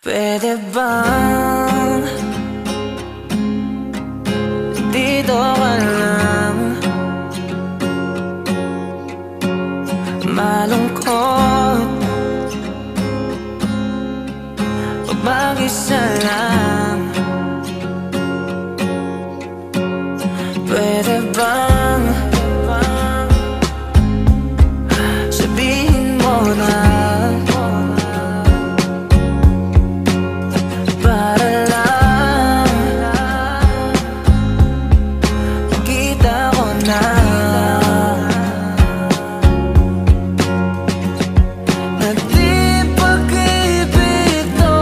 Pwede bang dito ka lang? Malungkot pag mag-isa lang. Pwede bang sabihin mo na para lang makita ko na di pag-ibig to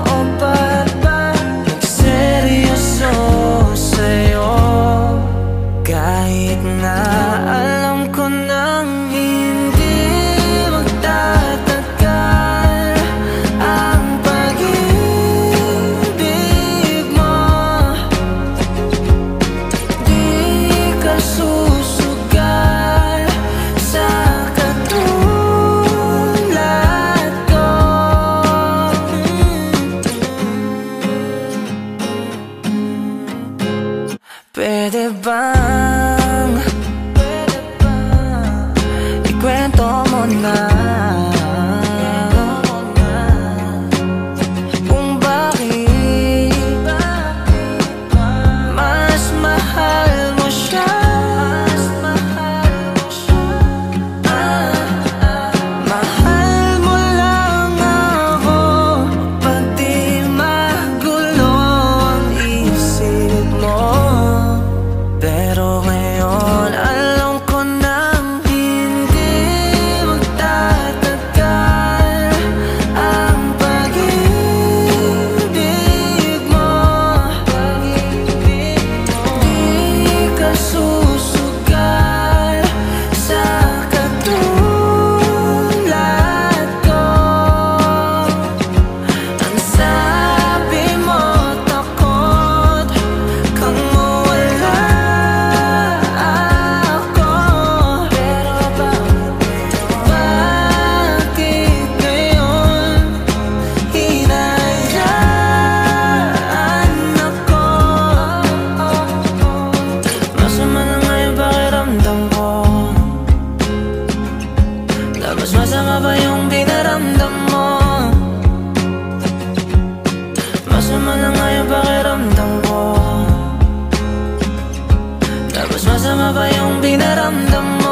o ba't ba nagseryoso sa'yo? Kahit na alam ko nang hindi magtatagal ang pag-ibig mo, di ka susugal sa katulad ko. Pwede bang ikwento mo na kung bakit mas mahal mo siya? Mahal mo lang ako pag di magulo ang isip mo. Pero ngayon alam ko nang hindi magtatagal ang pag-ibig mo. Di ka susugal sa katulad ko. Ang sabi mo takot kang mawala ako. Pero bakit ngayon hinayaan ako? Masama na nga yung pakiramdam ko. Tapos masama ba yung pinaramdam mo? Masama na nga yung pakiramdam ko. Tapos masama ba yung pinaramdam mo?